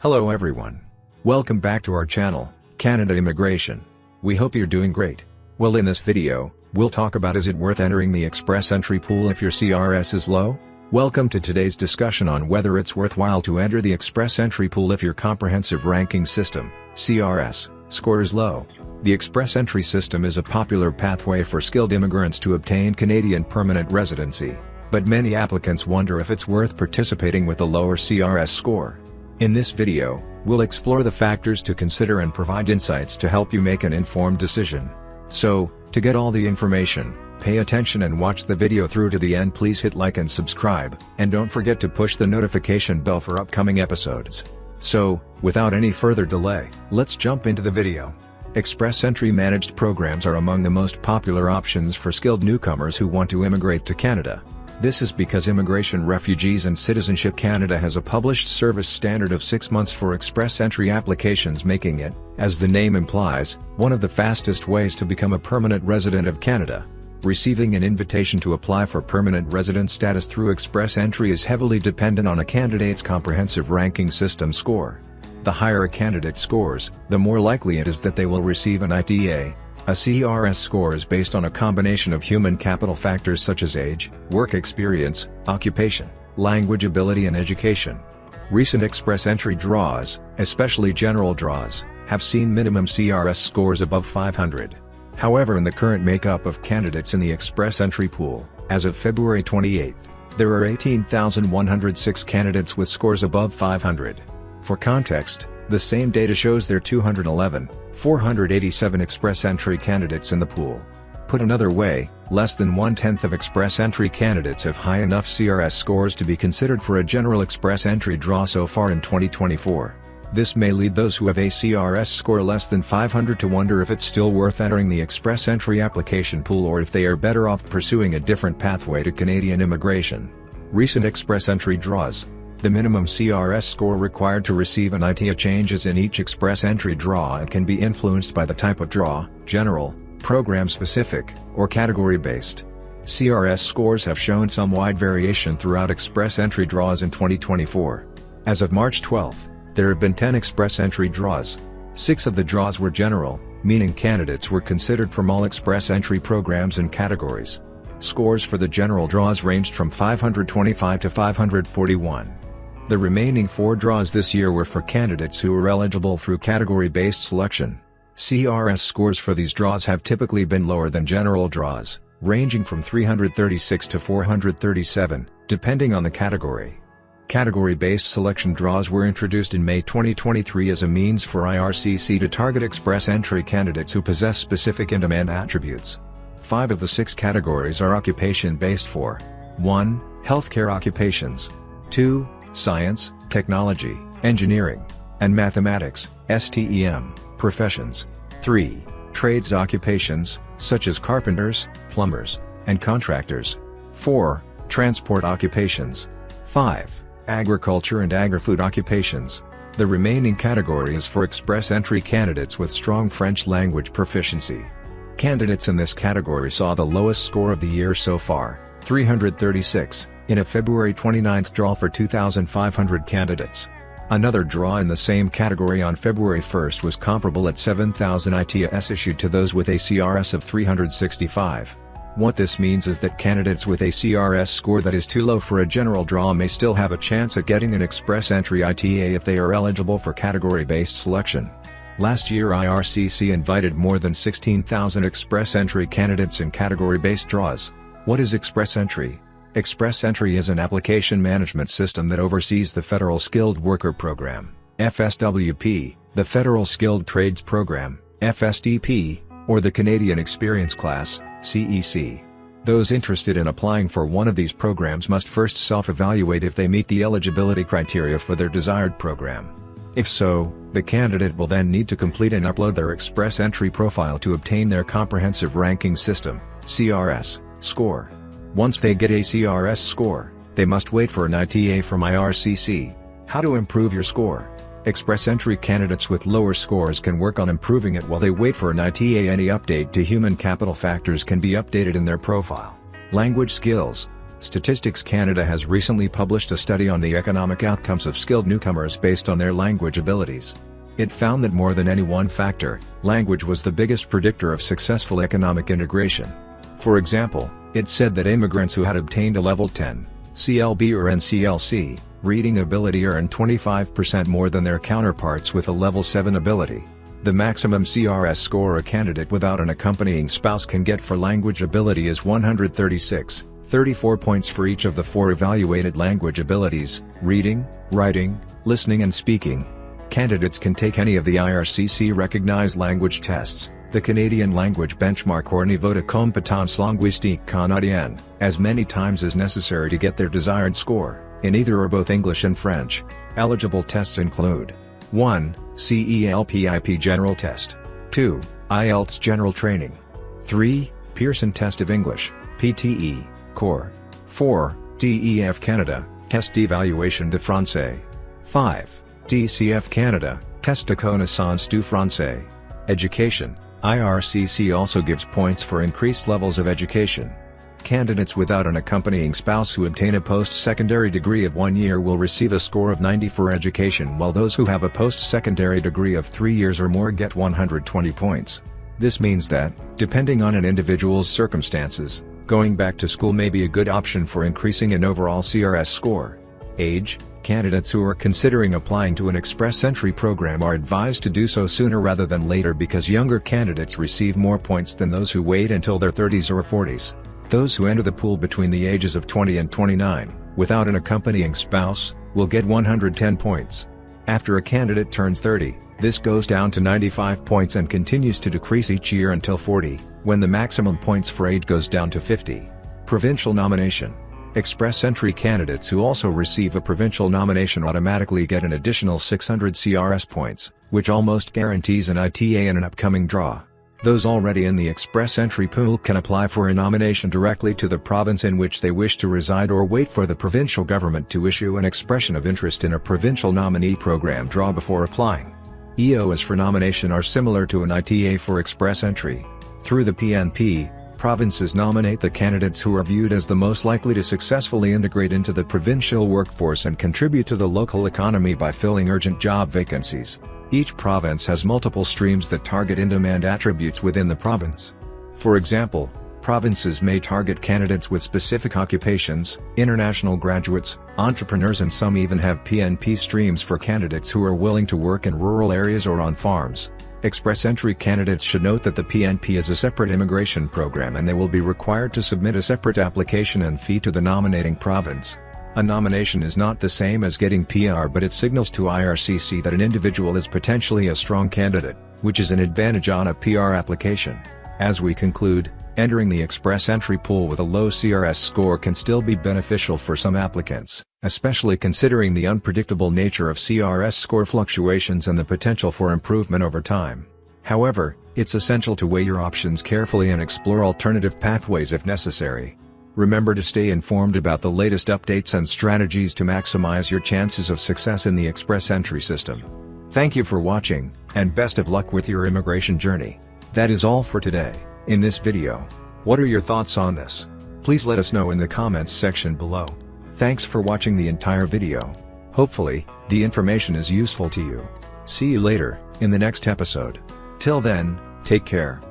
Hello everyone. Welcome back to our channel, Canada Immigration. We hope you're doing great. Well, in this video, we'll talk about is it worth entering the express entry pool if your CRS is low? Welcome to today's discussion on whether it's worthwhile to enter the express entry pool if your comprehensive ranking system, CRS, score is low. The express entry system is a popular pathway for skilled immigrants to obtain Canadian permanent residency, but many applicants wonder if it's worth participating with a lower CRS score. In this video, we'll explore the factors to consider and provide insights to help you make an informed decision. So, to get all the information, pay attention and watch the video through to the end. Please hit like and subscribe, and don't forget to push the notification bell for upcoming episodes. So, without any further delay, let's jump into the video. Express entry managed programs are among the most popular options for skilled newcomers who want to immigrate to Canada. This is because Immigration, Refugees and Citizenship Canada has a published service standard of 6 months for express entry applications, making it, as the name implies, one of the fastest ways to become a permanent resident of Canada. Receiving an invitation to apply for permanent resident status through express entry is heavily dependent on a candidate's comprehensive ranking system score. The higher a candidate scores, the more likely it is that they will receive an ITA. A CRS score is based on a combination of human capital factors such as age, work experience, occupation, language ability and education. Recent express entry draws, especially general draws, have seen minimum CRS scores above 500. However, in the current makeup of candidates in the express entry pool, as of February 28, there are 18,106 candidates with scores above 500. For context, the same data shows there are 211,487 express entry candidates in the pool. Put another way, less than 1/10 of express entry candidates have high enough CRS scores to be considered for a general express entry draw so far in 2024. This may lead those who have a CRS score less than 500 to wonder if it's still worth entering the express entry application pool or if they are better off pursuing a different pathway to Canadian immigration. Recent express entry draws. The minimum CRS score required to receive an ITA changes in each express entry draw and can be influenced by the type of draw, general, program-specific, or category-based. CRS scores have shown some wide variation throughout express entry draws in 2024. As of March 12, there have been 10 express entry draws. 6 of the draws were general, meaning candidates were considered from all express entry programs and categories. Scores for the general draws ranged from 525 to 541. The remaining 4 draws this year were for candidates who were eligible through category-based selection. CRS scores for these draws have typically been lower than general draws, ranging from 336 to 437, depending on the category. Category-based selection draws were introduced in May 2023 as a means for IRCC to target express entry candidates who possess specific in-demand attributes. 5 of the 6 categories are occupation-based for 1. Healthcare occupations, 2. Science, technology, engineering, and mathematics, STEM, professions, 3. Trades occupations, such as carpenters, plumbers, and contractors, 4. Transport occupations, 5. Agriculture and agri-food occupations. The remaining category is for express entry candidates with strong French language proficiency. Candidates in this category saw the lowest score of the year so far, 336. In a February 29 draw for 2,500 candidates. Another draw in the same category on February 1 was comparable at 7,000 ITAs issued to those with a CRS of 365. What this means is that candidates with a CRS score that is too low for a general draw may still have a chance at getting an express entry ITA if they are eligible for category-based selection. Last year IRCC invited more than 16,000 express entry candidates in category-based draws. What is express entry? Express entry is an application management system that oversees the Federal Skilled Worker Program, FSWP, the Federal Skilled Trades Program, FSDP, or the Canadian Experience Class, CEC. Those interested in applying for one of these programs must first self-evaluate if they meet the eligibility criteria for their desired program. If so, the candidate will then need to complete and upload their express entry profile to obtain their comprehensive ranking system, CRS, score. Once they get a CRS score, they must wait for an ITA from IRCC. How to improve your score? Express entry candidates with lower scores can work on improving it while they wait for an ITA. Any update to human capital factors can be updated in their profile. Language skills. Statistics Canada has recently published a study on the economic outcomes of skilled newcomers based on their language abilities. It found that more than any one factor, language was the biggest predictor of successful economic integration. For example, it said that immigrants who had obtained a level 10 CLB or NCLC reading ability earned 25% more than their counterparts with a level 7 ability. The maximum CRS score a candidate without an accompanying spouse can get for language ability is 136, 34 points for each of the 4 evaluated language abilities: reading, writing, listening and speaking. Candidates can take any of the IRCC-recognized language tests, the Canadian Language Benchmark or Niveau de Compétence Linguistique Canadienne, as many times as necessary to get their desired score, in either or both English and French. Eligible tests include 1. CELPIP General Test. 2. IELTS General Training. 3. Pearson Test of English, PTE, Core. 4. DEF Canada, Test d'Evaluation de Français. 5. DCF Canada, Test de Connaissance du Français. Education. IRCC also gives points for increased levels of education. Candidates without an accompanying spouse who obtain a post-secondary degree of 1 year will receive a score of 90 for education, while those who have a post-secondary degree of 3 years or more get 120 points. This means that, depending on an individual's circumstances, going back to school may be a good option for increasing an overall CRS score. Age. Candidates who are considering applying to an express entry program are advised to do so sooner rather than later because younger candidates receive more points than those who wait until their 30s or 40s. Those who enter the pool between the ages of 20 and 29, without an accompanying spouse, will get 110 points. After a candidate turns 30, this goes down to 95 points and continues to decrease each year until 40, when the maximum points for age goes down to 50. Provincial nomination. Express entry candidates who also receive a provincial nomination automatically get an additional 600 CRS points, which almost guarantees an ITA in an upcoming draw. Those already in the express entry pool can apply for a nomination directly to the province in which they wish to reside or wait for the provincial government to issue an expression of interest in a provincial nominee program draw before applying. EOs for nomination are similar to an ITA for express entry. Through the PNP, provinces nominate the candidates who are viewed as the most likely to successfully integrate into the provincial workforce and contribute to the local economy by filling urgent job vacancies. Each province has multiple streams that target in-demand attributes within the province. For example, provinces may target candidates with specific occupations, international graduates, entrepreneurs, and some even have PNP streams for candidates who are willing to work in rural areas or on farms. Express entry candidates should note that the PNP is a separate immigration program and they will be required to submit a separate application and fee to the nominating province. A nomination is not the same as getting PR, but it signals to IRCC that an individual is potentially a strong candidate, which is an advantage on a PR application. As we conclude, entering the express entry pool with a low CRS score can still be beneficial for some applicants, especially considering the unpredictable nature of CRS score fluctuations and the potential for improvement over time. However, it's essential to weigh your options carefully and explore alternative pathways if necessary. Remember to stay informed about the latest updates and strategies to maximize your chances of success in the express entry system. Thank you for watching, and best of luck with your immigration journey. That is all for today. In this video, what are your thoughts on this? Please let us know in the comments section below. Thanks for watching the entire video. Hopefully, the information is useful to you. See you later, in the next episode. Till then, take care.